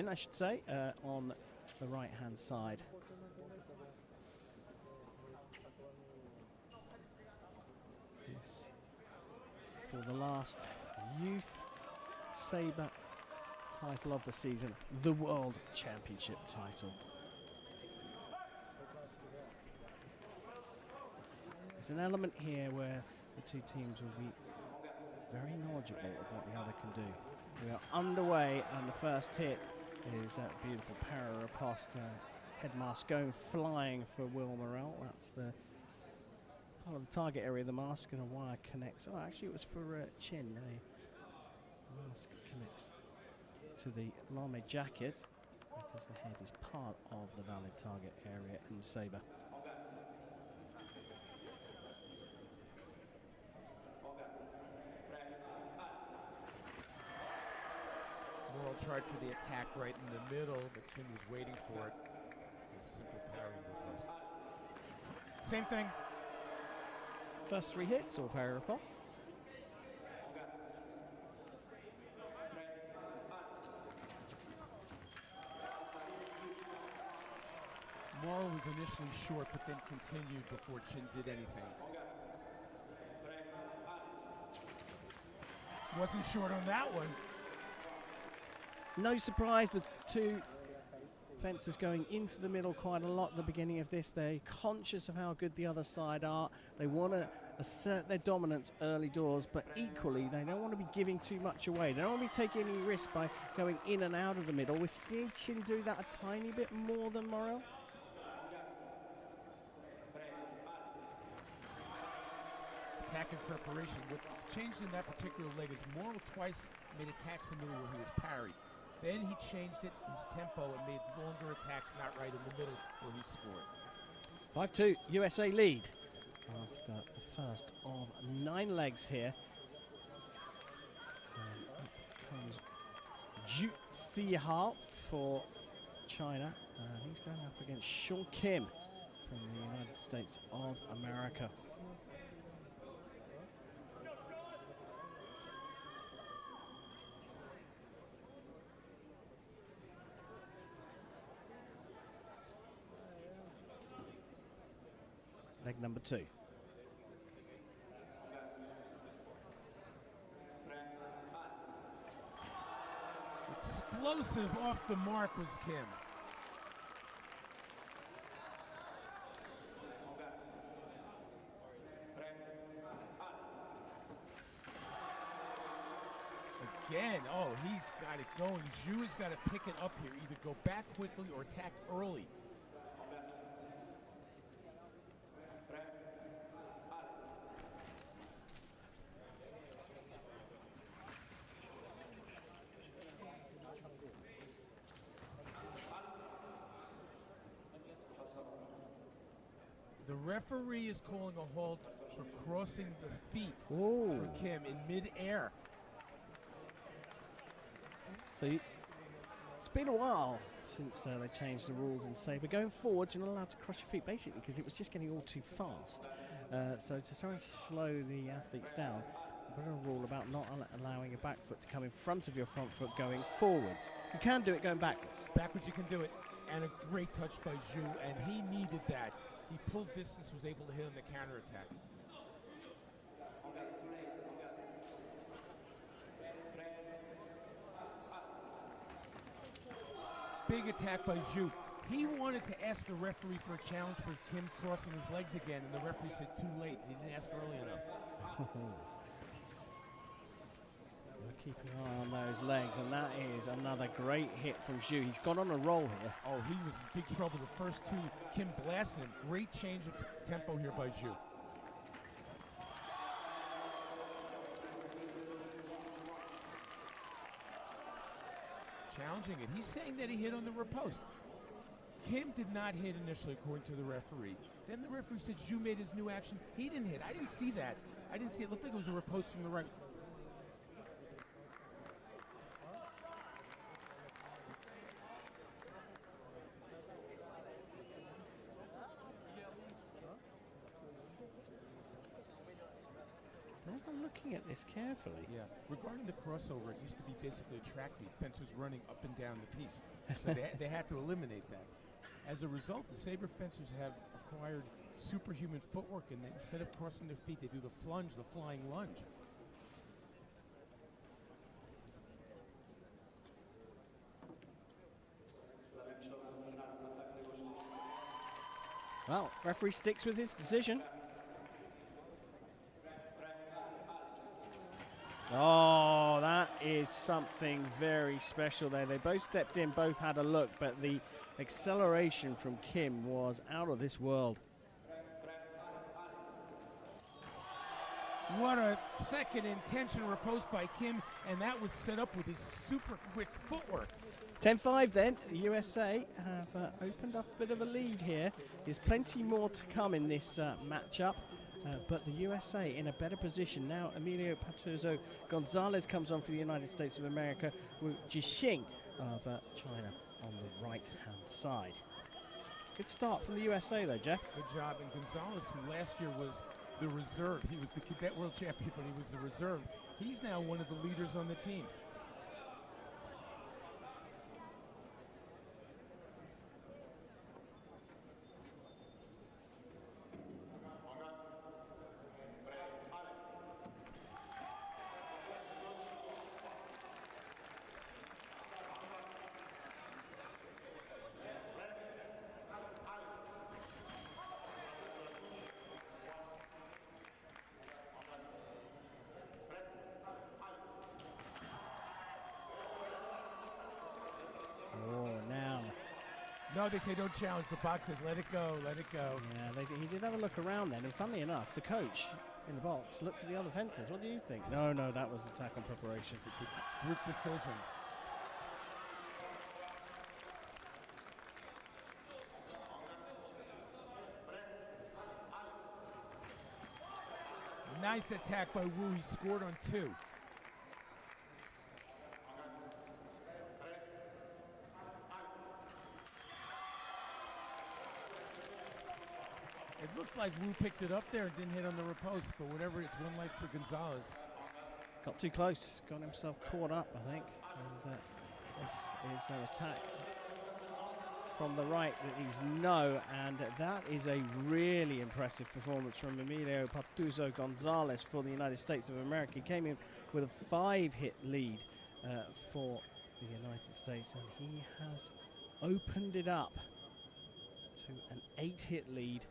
Yuen, I should say, on the right-hand side. This for the last youth sabre title of the season, the World Championship title. There's an element here where the two teams will be very knowledgeable of what the other can do. We are underway, and the first hit is a beautiful para-riposte head mask going flying for Will Morrell. That's the part of the target area of the mask, and a wire connects. Oh, actually it was for Chin. A mask connects to the lame jacket because the head is part of the valid target area in sabre. Morrell tried for the attack right in the middle, but Chin was waiting for it. His simple parry riposte. Same thing. First three hits, all para ripostes. Morrell was initially short, but then continued before Chin did anything. Wasn't short on that one. No surprise, the two fencers going into the middle quite a lot at the beginning of this. They're conscious of how good the other side are. They want to assert their dominance early doors, but equally they don't want to be giving too much away. They don't want to be taking any risk by going in and out of the middle. We're seeing Chin do that a tiny bit more than Morrell. Attack and preparation. What changed in that particular leg is Morrell twice made attacks in the middle where he was parried. Then he changed it, his tempo, and made longer attacks not right in the middle where he scored. 5-2, USA lead after the first of 9 legs here. And up comes ZHU Zihao for China. And he's going up against Shaun from the United States of America. Leg number 2. Explosive off the mark was Kim. Again, oh, he's got it going. ZHU has got to pick it up here. Either go back quickly or attack early. The referee is calling a halt for crossing the feet for Kim in mid-air. So it's been a while since they changed the rules in sabre. Going forward, you're not allowed to cross your feet, basically, because it was just getting all too fast. So to try and slow the athletes down, there's a rule about not allowing your back foot to come in front of your front foot going forwards. You can do it going backwards. Backwards you can do it, and a great touch by ZHU, and he needed that. He pulled distance, was able to hit on the counterattack. Big attack by ZHU. He wanted to ask the referee for a challenge for Kim crossing his legs again, and the referee said too late. He didn't ask early enough. Keep an eye on those legs, and that is another great hit from ZHU. He's got on a roll here. Oh, he was in big trouble the first two. Kim blasted him. Great change of tempo here by ZHU. Challenging it. He's saying that he hit on the riposte. Kim did not hit initially, according to the referee. Then the referee said ZHU made his new action. He didn't hit. I didn't see that. I didn't see it. It looked like it was a riposte from the right. looking at this carefully. Yeah. Regarding the crossover, it used to be basically a track meet, fencers running up and down the piste. So they had to eliminate that. As a result, the saber fencers have acquired superhuman footwork, and instead of crossing their feet, they do the flunge, the flying lunge. Well, referee sticks with his decision. Oh, that is something very special there. They both stepped in, both had a look, but the acceleration from Kim was out of this world. What a second intentional riposte by Kim, and that was set up with his super quick footwork. 10-5 then, the USA have opened up a bit of a lead here. There's plenty more to come in this matchup, but the USA in a better position. Now Emilio PATURZO Gonzalez comes on for the United States of America, with Jiasheng of China on the right-hand side. Good start from the USA though, Jeff. Good job, and Gonzalez, who last year was the reserve, he was the cadet world champion, but he was the reserve. He's now one of the leaders on the team. No, they say don't challenge. The box says let it go, let it go. Yeah, he did have a look around then, and funnily enough, the coach in the box looked at the other fencers. What do you think? No, that was attack on preparation. It's a group decision. Nice attack by Wu. He scored on 2. It looked like Wu picked it up there and didn't hit on the riposte, but whatever, it's 1 life for Gonzalez. Got too close, got himself caught up, I think. And this is an attack from the right that is no, and that is a really impressive performance from Emilio PATURZO Gonzalez for the United States of America. He came in with a 5-hit lead for the United States, and he has opened it up to an 8-hit lead.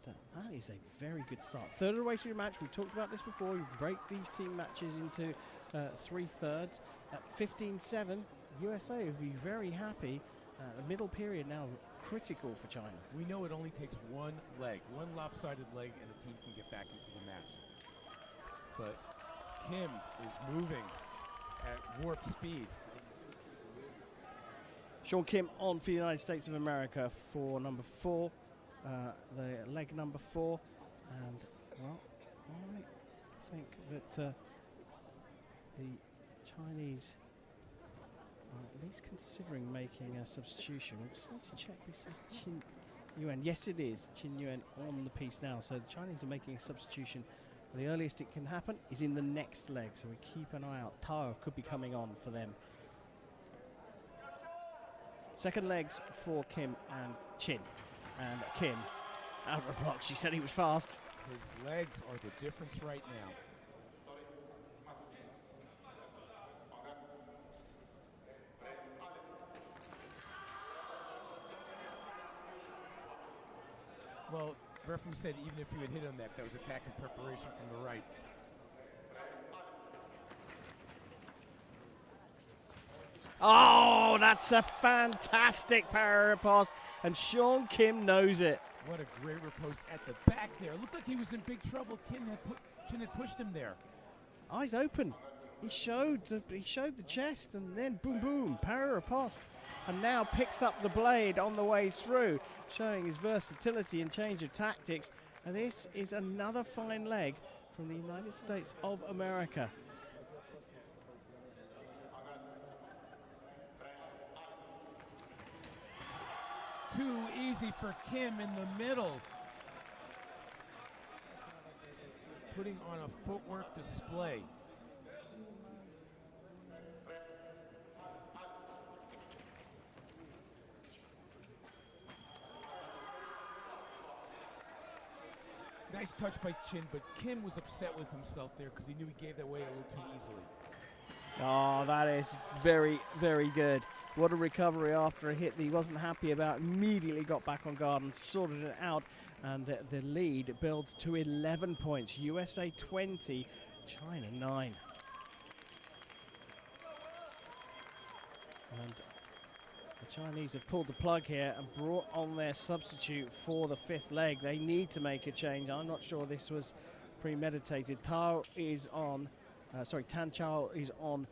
And that is a very good start. Third of the way through the match. We've talked about this before. You break these team matches into 3/3. At 15-7, USA would be very happy. The middle period now critical for China. We know it only takes 1 leg, 1 lopsided leg, and the team can get back into the match. But Kim is moving at warp speed. Shaun Kim on for the United States of America for number 4. The leg number 4, and well, I think that the Chinese are at least considering making a substitution. We just need to check this is QIN Yuen. Yes, it is QIN Yuen on the piece now. So the Chinese are making a substitution. The earliest it can happen is in the next leg, so we keep an eye out. Tao could be coming on for them. Second legs for Kim and Chin. And Kim, out of the box, she said he was fast. His legs are the difference right now. Well, the referee said even if you had hit on that, that was attack and preparation from the right. Oh, that's a fantastic parry riposte, and Shaun Kim knows it. What a great riposte at the back there. It looked like he was in big trouble. Chin had pushed him there. Eyes open. He showed the chest, and then boom, boom, parry riposte, and now picks up the blade on the way through, showing his versatility and change of tactics. And this is another fine leg from the United States of America. Too easy for Kim in the middle. putting on a footwork display. Nice touch by Chin, but Kim was upset with himself there because he knew he gave that away a little too easily. Oh, that is very, very good. What a recovery after a hit that he wasn't happy about. Immediately got back on guard and sorted it out. And the lead builds to 11 points. USA 20, China 9. And the Chinese have pulled the plug here and brought on their substitute for the fifth leg. They need to make a change. I'm not sure this was premeditated. Tan Chao is on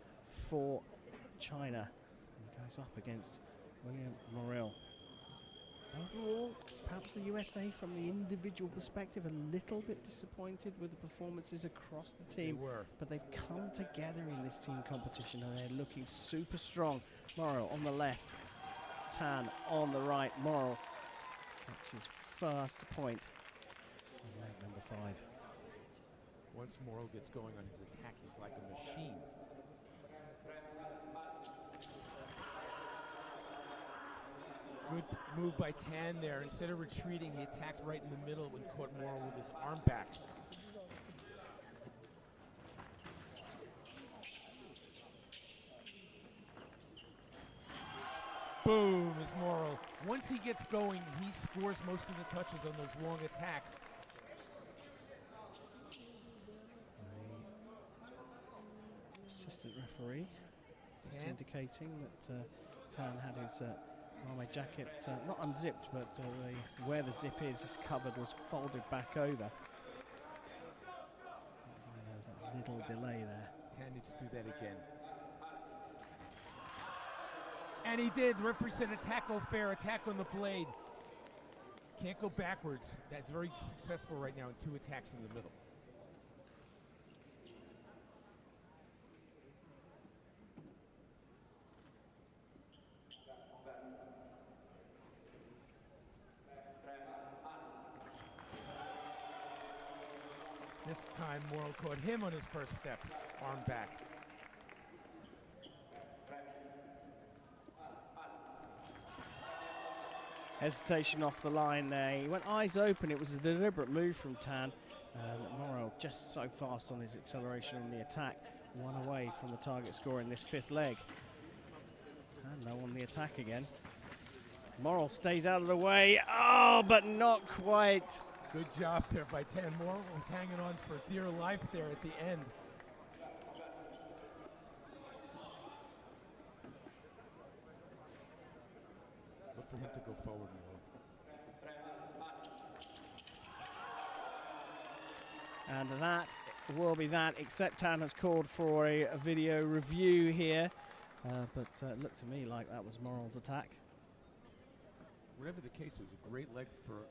for China. He goes up against William MORRILL. Overall, perhaps the USA, from the individual perspective, a little bit disappointed with the performances across the team. They were. But they've come together in this team competition and they're looking super strong. MORRILL on the left, Tan on the right. MORRILL gets his first point on leg number 5. Once MORRILL gets going on his attack, he's like a machine. Good move by Tan there. Instead of retreating, he attacked right in the middle and caught MORRILL with his arm back. Boom is MORRILL. Once he gets going, he scores most of the touches on those long attacks. Assistant referee just indicating that Tan had his army jacket not unzipped, but where the zip is covered was folded back over. There's a little delay there. Tan needs to do that again. And he did. The referee said attack go fair, attack on the blade. Can't go backwards. That's very successful right now in 2 attacks in the middle. This time MORRILL caught him on his first step, arm back. Hesitation off the line there. He went eyes open. It was a deliberate move from Tan. MORRILL just so fast on his acceleration on the attack. One away from the target score in this fifth leg. Tan low on the attack again. MORRILL stays out of the way. Oh, but not quite. Good job there by Tan. MORRILL was hanging on for dear life there at the end. Look for him to go forward more. And that will be that, except Tan has called for a video review here. But it looked to me like that was MORRILL's attack. Whatever the case, it was a great leg for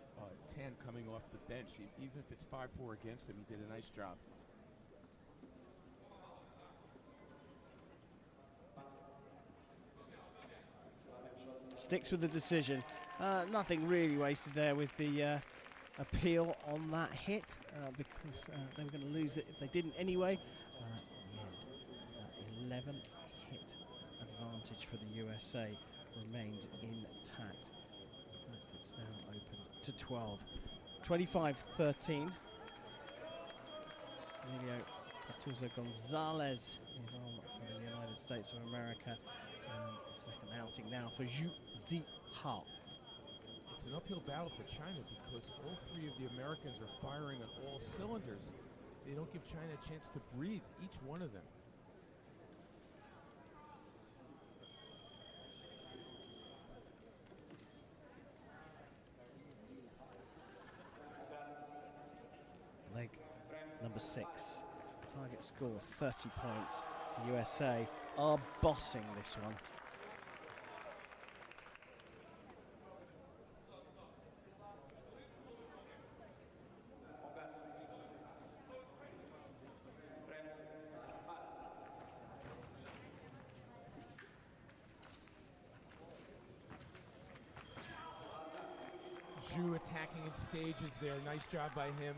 Tan coming off the bench. Even if it's 5-4 against him, he did a nice job. Sticks with the decision. Nothing really wasted there with the appeal on that hit because they were going to lose it if they didn't anyway. In the end, 11 hit advantage for the USA remains intact. It's now open to 12. 25-13. Emilio PATURZO Gonzalez is on for the United States of America. Second outing now for ZHU Zihao. It's an uphill battle for China because all 3 of the Americans are firing on all cylinders. They don't give China a chance to breathe, each one of them. Leg number 6. Target score 30 points. The USA are bossing this one. ZHU attacking in stages there. Nice job by him.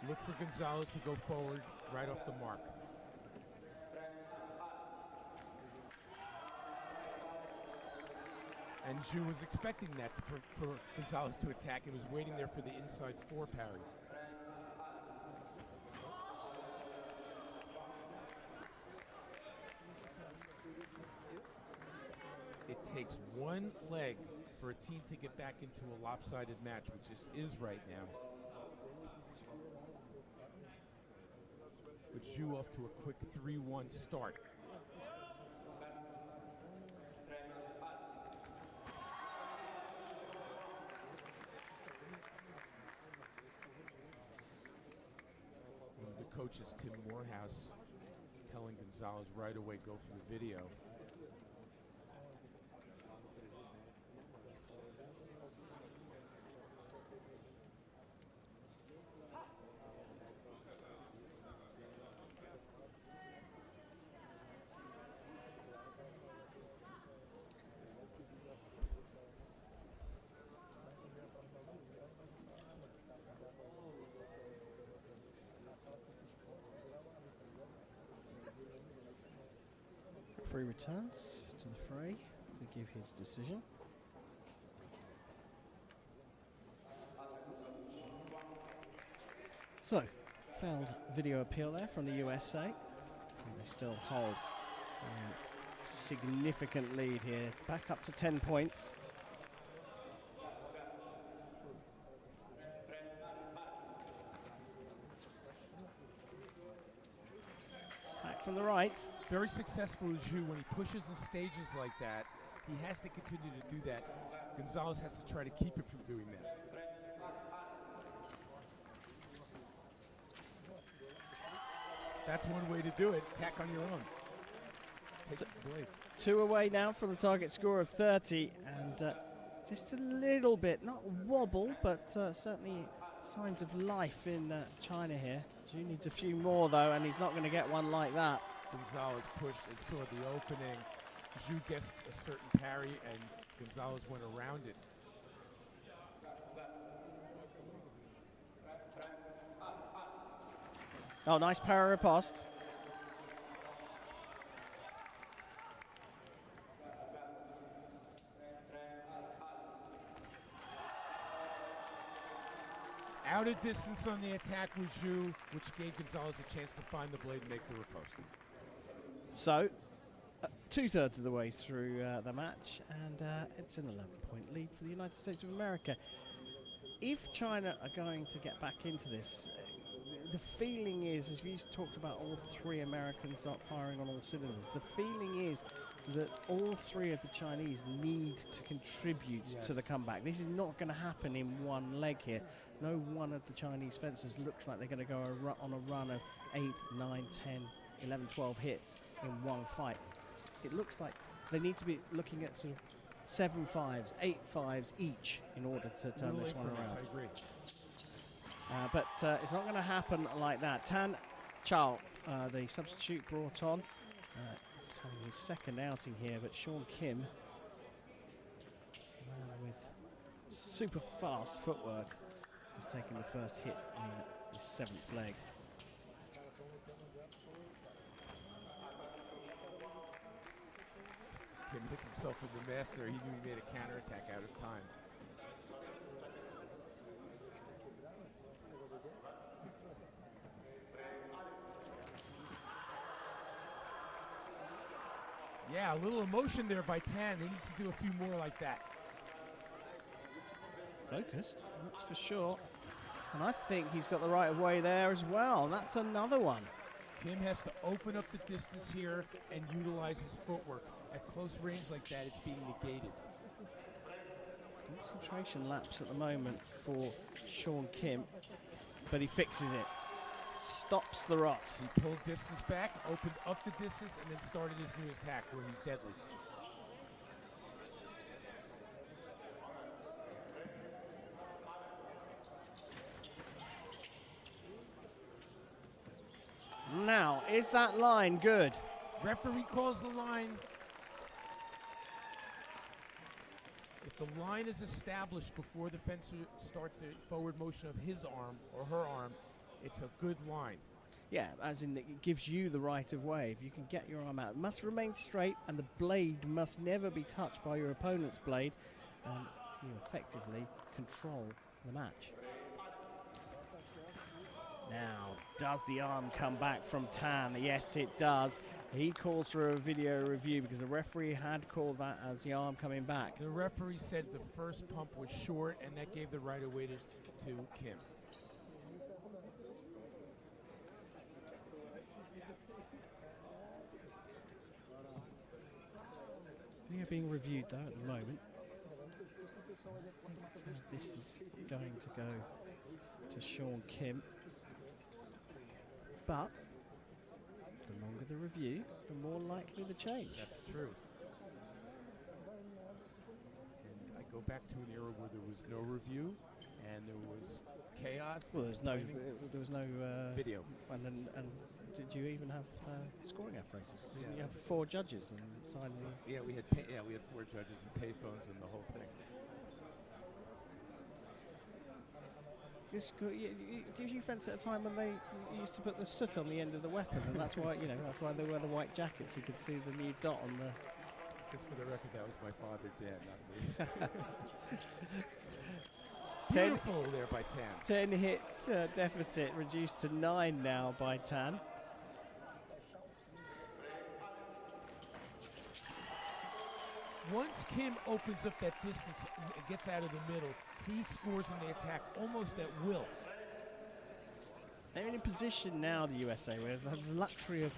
Look for Gonzalez to go forward right off the mark. And Zhu was expecting that for Gonzalez to attack. He was waiting there for the inside 4 parry. It takes one leg for a team to get back into a lopsided match, which this is right now. With Zhu off to a quick 3-1 start. One of the coaches, Tim Morehouse, telling Gonzalez right away, go for the video. Referee returns to the fray to give his decision. So, failed video appeal there from the USA. And they still hold a significant lead here, back up to 10 points. Back from the right. Very successful Zhu when he pushes in stages like that. He has to continue to do that. Gonzalez has to try to keep him from doing that. That's one way to do it. Attack on your own. Take the blade. 2 away now from the target score of 30, and just a little bit, not wobble, but certainly signs of life in China here. Zhu needs a few more though, and he's not going to get one like that. Gonzalez pushed and saw the opening. Zhu gets a certain parry, and Gonzalez went around it. Oh, nice parry riposte. Out of distance on the attack was Zhu, which gave Gonzalez a chance to find the blade and make the riposte. So, 2/3 of the way through the match, and it's an 11-point lead for the United States of America. If China are going to get back into this, the feeling is, as we talked about all 3 Americans not firing on all cylinders, the feeling is that all 3 of the Chinese need to contribute to the comeback. This is not going to happen in one leg here. No one of the Chinese fencers looks like they're going to go on a run of 8, 9, 10, 11, 12 hits in one fight. It looks like they need to be looking at sort of 7 5s, 8 5s each in order to turn this one around. I agree. But it's not going to happen like that. TAN Chao, the substitute brought on, is having his second outing here, but Shaun Kim, with super fast footwork, has taken the first hit in the 7th leg. Kim hits himself with the master. He knew he made a counterattack out of time. Yeah, a little emotion there by TAN. He needs to do a few more like that. Focused, that's for sure. And I think he's got the right of way there as well. That's another one. Kim has to open up the distance here and utilize his footwork. At close range like that, it's being negated. Concentration lapse at the moment for Shaun Kim, but he fixes it. Stops the rot. He pulled distance back, opened up the distance, and then started his new attack where he's deadly. Now, is that line good? Referee calls the line. If the line is established before the fencer starts a forward motion of his arm or her arm, it's a good line. Yeah, as in it gives you the right of way. If you can get your arm out, it must remain straight, and the blade must never be touched by your opponent's blade, and you effectively control the match. Now, does the arm come back from Tan? Yes, it does. He calls for a video review because the referee had called that as the arm coming back. The referee said the first pump was short, and that gave the right of way to Kim. We are being reviewed though at the moment. This is going to go to Shaun Kim. But the longer the review, the more likely the change. That's true. And I go back to an era where there was no review and there was chaos. Well, there was no video. And did you even have scoring apparatus? Yeah. You have 4 judges and sign the. Yeah, we had 4 judges and payphones and the whole thing. Did you fence at a time when they used to put the soot on the end of the weapon, and that's why that's why they wear the white jackets. You could see the new dot on the. Just for the record, that was my father, Dan, not me. Beautiful there by Tan. 10 hit deficit reduced to 9 now by Tan. Once Kim opens up that distance and gets out of the middle, he scores in the attack almost at will. They're in a position now, the USA, where they have the luxury of,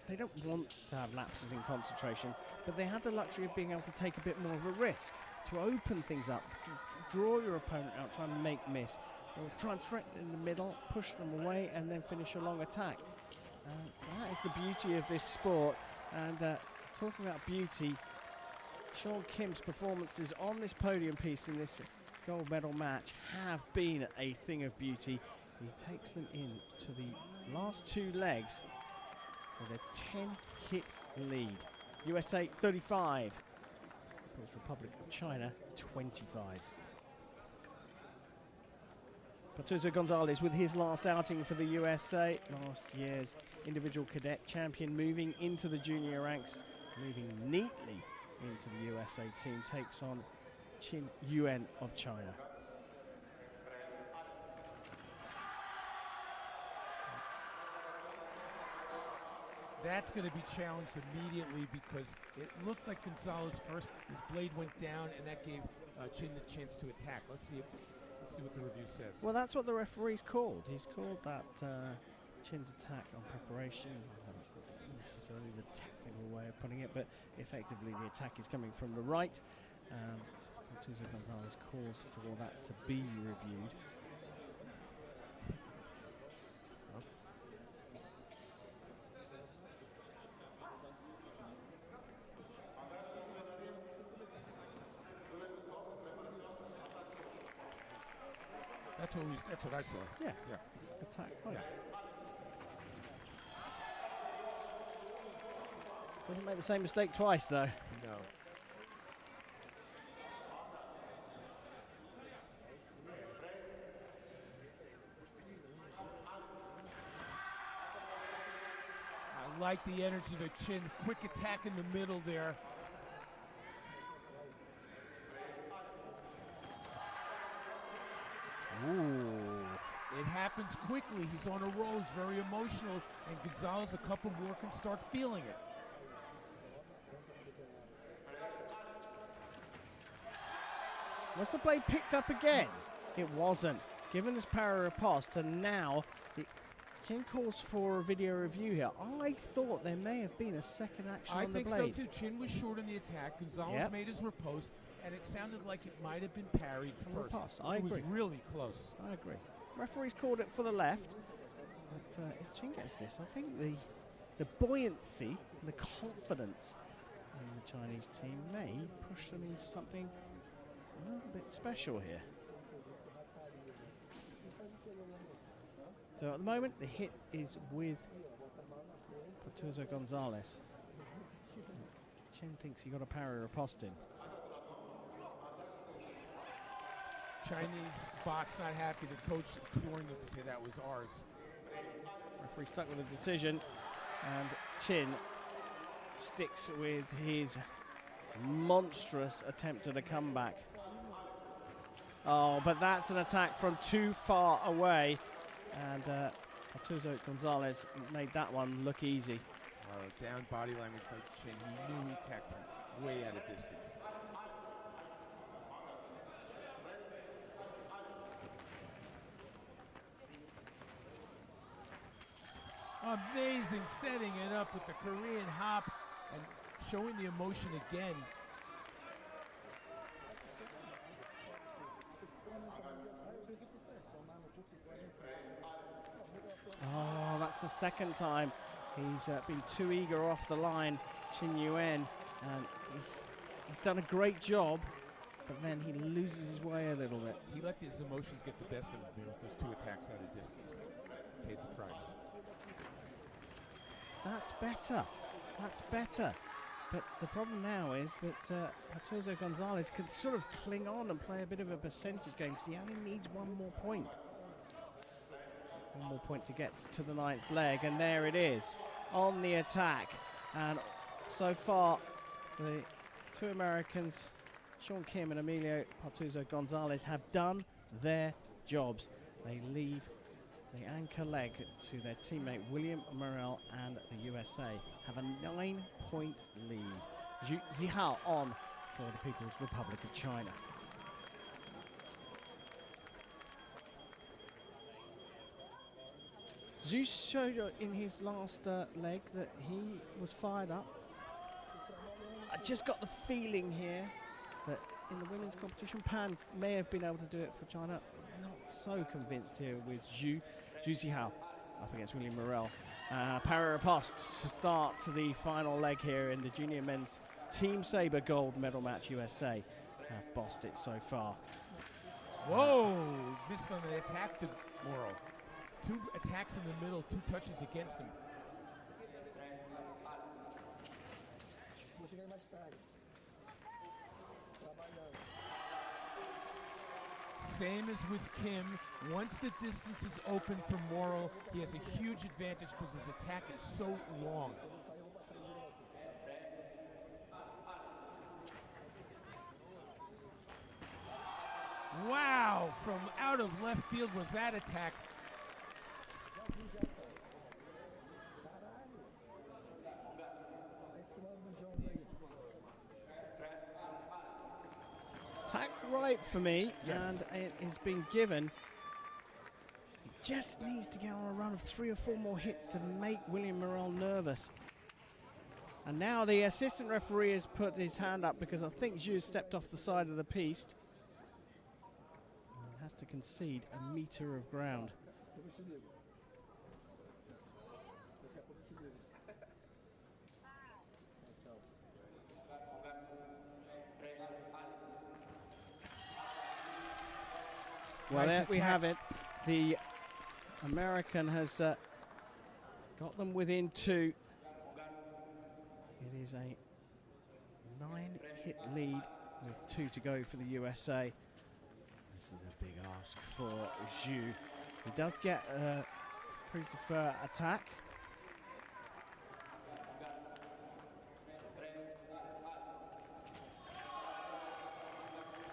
they don't want to have lapses in concentration, but they have the luxury of being able to take a bit more of a risk, to open things up, draw your opponent out, try and make miss, or try and threaten in the middle, push them away, and then finish a long attack. That is the beauty of this sport, and talking about beauty, Shaun Kim's performances on this podium piece in this gold medal match have been a thing of beauty. He takes them in to the last 2 legs with a 10-hit lead. USA 35, People's Republic of China 25. PATURZO Gonzalez with his last outing for the USA, last year's individual cadet champion, moving into the junior ranks, moving neatly into the USA team, takes on QIN Yuen of China. That's going to be challenged immediately because it looked like Gonzalez first, his blade went down, and that gave QIN the chance to attack. Let's see what the review says. Well, that's what the referee's called. He's called that QIN's attack on preparation. That's not necessarily the technical way of putting it, but effectively the attack is coming from the right. PATURZO Gonzalez calls for that to be reviewed. That's what I saw. Yeah. Attack. Right. Yeah. Doesn't make the same mistake twice, though. No. I like the energy of QIN. Quick attack in the middle there. Ooh. It happens quickly. He's on a roll. He's very emotional. And Gonzalez, a couple more, can start feeling it. Was the blade picked up again? It wasn't. Given this para riposte, and now QIN calls for a video review here. I thought there may have been a second action on the blade. I think so too. QIN was short in the attack. Gonzalez made his riposte, and it sounded like it might have been parried first. Riposte. I agree. It was really close. I agree. Referee's called it for the left, but if QIN gets this, I think the buoyancy, the confidence in the Chinese team may push them into something a little bit special here. So at the moment, the hit is with PATURZO Gonzalez. QIN thinks he got a parry riposte in. Chinese box not happy. The coach imploring them to say that was ours. Referee stuck with the decision, and Chin sticks with his monstrous attempt at a comeback. Oh, but that's an attack from too far away, and PATURZO Gonzalez made that one look easy. Down body language by Chin. He knew he attacked from way out of distance. Amazing setting it up with the Korean hop and showing the emotion again. Oh, that's the second time he's been too eager off the line, QIN Yuen, and he's done a great job, but then he loses his way a little bit. He let his emotions get the best of him with those two attacks out of distance. Paid the price. That's better. That's better. But the problem now is that PATURZO Gonzalez can sort of cling on and play a bit of a percentage game because he only needs one more point. One more point to get to the ninth leg, and there it is on the attack. And so far, the two Americans, Shaun Kim and Emilio PATURZO Gonzalez, have done their jobs. They leave the anchor leg to their teammate William, MORRILL, and the USA have a 9-point lead. ZHU Zihao on for the People's Republic of China. Zhu showed in his last leg that he was fired up. I just got the feeling here that in the women's competition, Pan may have been able to do it for China. Not so convinced here with ZHU Zihao up against William MORRILL. Para riposte to start the final leg here in the junior men's Team Sabre gold medal match. USA have bossed it so far. Whoa! Missed on the attack to MORRILL. Two attacks in the middle, two touches against him. Same as with Kim. Once the distance is open for MORRILL, he has a huge advantage because his attack is so long. Wow! From out of left field was that attack. Attack right for me, yes. And it has been given. He just needs to get on a run of 3 or 4 more hits to make William MORRILL nervous. And now the assistant referee has put his hand up because I think ZHU stepped off the side of the piste. And has to concede a meter of ground. Well, there we have it. The American has got them within 2. It is a 9-hit lead with 2 to go for the USA. This is a big ask for ZHU. He does get a prefer attack.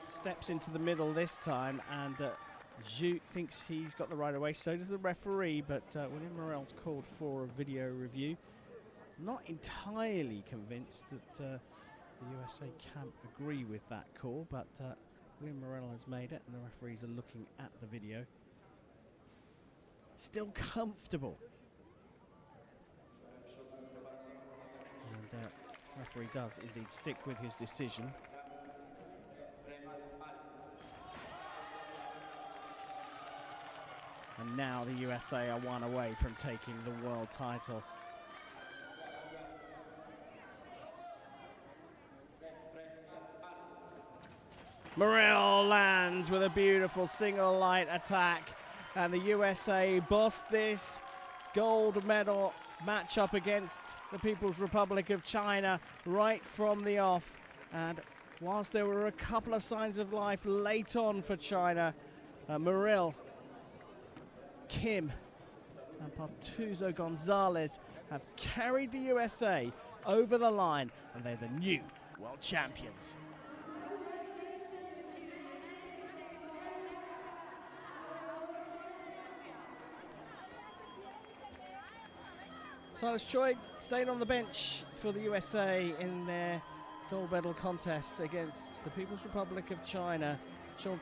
Steps into the middle this time, and ZHU thinks he's got the right of way. So does the referee, but William MORRILL's called for a video review. Not entirely convinced that the USA can agree with that call, but William MORRILL has made it, and the referees are looking at the video. Still comfortable. And referee does indeed stick with his decision. And now the USA are 1 away from taking the world title. MORRILL lands with a beautiful single light attack, and the USA bossed this gold medal matchup against the People's Republic of China right from the off. And whilst there were a couple of signs of life late on for China, MORRILL, Kim and PATURZO Gonzalez have carried the USA over the line, and they're the new world champions. Silas Choi stayed on the bench for the USA in their gold medal contest against the People's Republic of China. Shaun